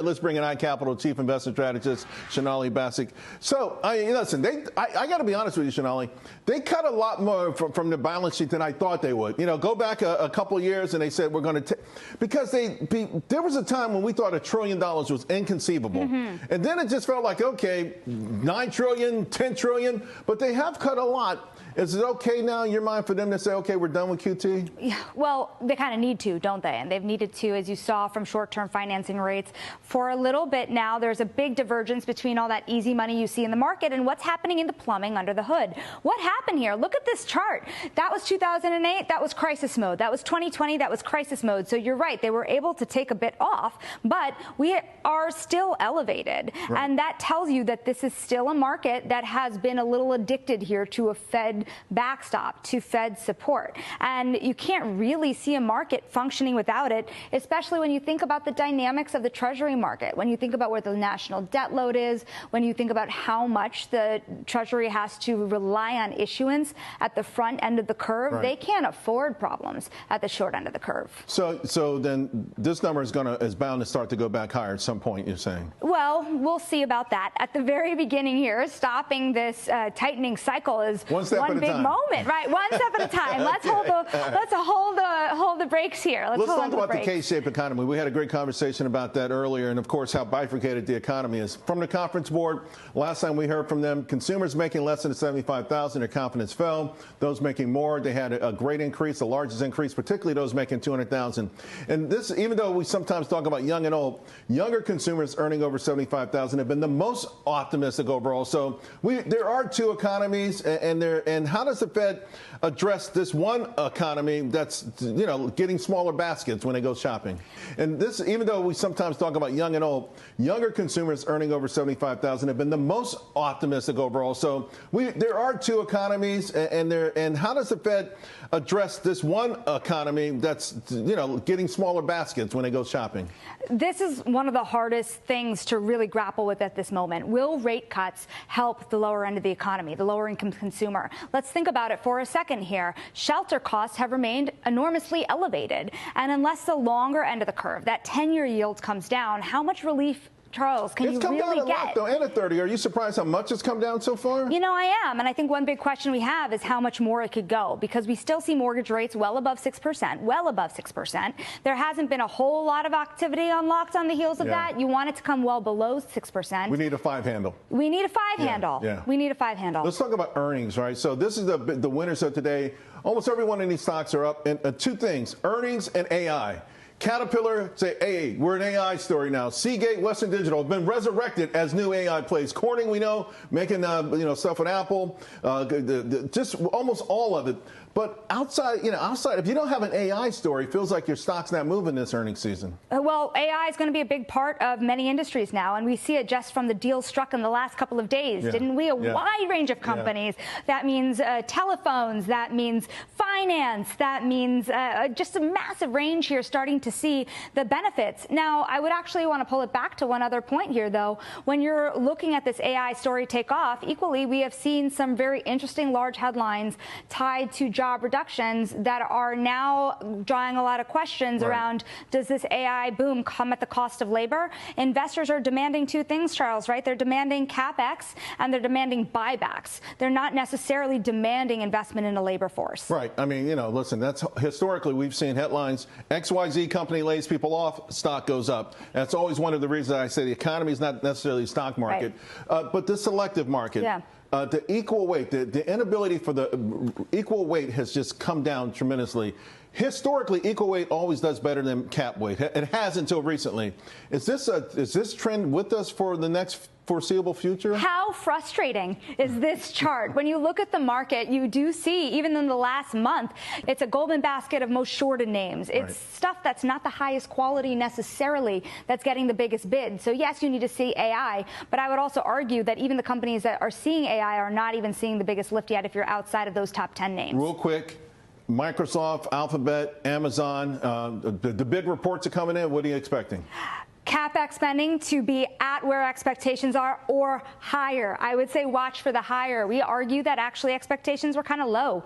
Let's bring in iCapital Chief Investment Strategist, Sonali Basak. So, listen, I got to be honest with you, Sonali. They cut a lot more from the balance sheet than I thought they would. Go back a couple of years and they said we're going to because there was a time when we thought $1 trillion was inconceivable. Mm-hmm. And then it just felt like, okay, 9 trillion, 10 trillion, but they have cut a lot. Is it okay now in your mind for them to say, okay, we're done with QT? Yeah, well, they kind of need to, don't they? And they've needed to, as you saw from short-term financing rates. For a little bit now, there's a big divergence between all that easy money you see in the market and what's happening in the plumbing under the hood. What happened here? Look at this chart. That was 2008. That was crisis mode. That was 2020. That was crisis mode. So you're right. They were able to take a bit off, but we are still elevated. Right. And that tells you that this is still a market that has been a little addicted here to a Fed backstop, to Fed support. And you can't really see a market functioning without it, especially when you think about the dynamics of the Treasury market, when you think about where the national debt load is, when you think about how much the Treasury has to rely on issuance at the front end of the curve. Right. They can't afford problems at the short end of the curve. So then this number is bound to start to go back higher at some point, you're saying? Well, we'll see about that. At the very beginning here, stopping this tightening cycle is one big moment, right? One step at a time. Let's hold the brakes here. Let's talk about the K-shaped economy. We had a great conversation about that earlier, and of course how bifurcated the economy is. From the Conference Board, last time we heard from them, consumers making less than $75,000, their confidence fell. Those making more, they had a great increase, the largest increase, particularly those making $200,000. And this, even though we sometimes talk about young and old, younger consumers earning over $75,000 have been the most optimistic overall. So there are two economies, and how does the Fed address this one economy that's, getting smaller baskets when they go shopping? And this, even though we sometimes talk about young and old, younger consumers earning over $75,000 have been the most optimistic overall. So there are two economies, and how does the Fed address this one economy that's, getting smaller baskets when they go shopping? This is one of the hardest things to really grapple with at this moment. Will rate cuts help the lower end of the economy, the lower income consumer? Let's think about it for a second here. Shelter costs have remained enormously elevated. And unless the longer end of the curve, that 10-year yield comes down, how much relief, Charles, can you really get? It's come down a lot, though, and a 30. Are you surprised how much it's come down so far? I am. And I think one big question we have is how much more it could go, because we still see mortgage rates well above 6%, well above 6%. There hasn't been a whole lot of activity unlocked on the heels of that. You want it to come well below 6%. We need a 5 handle. We need a 5 handle. Yeah. We need a 5 handle. Let's talk about earnings, right? So this is the winners of today. Almost every one of these stocks are up. And two things, earnings and AI. Caterpillar say, hey, we're an AI story now. Seagate, Western Digital have been resurrected as new AI plays. Corning, we know, making stuff with Apple, just almost all of it. But outside, if you don't have an AI story, it feels like your stock's not moving this earnings season. Well, AI is going to be a big part of many industries now, and we see it just from the deals struck in the last couple of days, didn't we? A wide range of companies. That means telephones, that means finance, that means just a massive range here starting to see the benefits. Now, I would actually want to pull it back to one other point here, though. When you're looking at this AI story take off, equally, we have seen some very interesting large headlines tied to job reductions that are now drawing a lot of questions around, does this AI boom come at the cost of labor? Investors are demanding two things, Charles, right? They're demanding CapEx and they're demanding buybacks. They're not necessarily demanding investment in a labor force. Right. I mean, listen, that's historically we've seen headlines, XYZ company lays people off, stock goes up. That's always one of the reasons I say the economy is not necessarily the stock market, but the selective market. Yeah. The equal weight, the inability for the equal weight has just come down tremendously. Historically, equal weight always does better than cap weight. It has until recently. Is this trend with us for the next foreseeable future? How frustrating is this chart? When you look at the market, you do see, even in the last month, it's a golden basket of most shorted names. It's stuff that's not the highest quality necessarily that's getting the biggest bid. So yes, you need to see AI, but I would also argue that even the companies that are seeing AI are not even seeing the biggest lift yet if you're outside of those top 10 names. Real quick, Microsoft, Alphabet, Amazon, the big reports are coming in. What are you expecting? CapEx spending to be at where expectations are or higher. I would say watch for the higher. We argue that actually expectations were kind of low.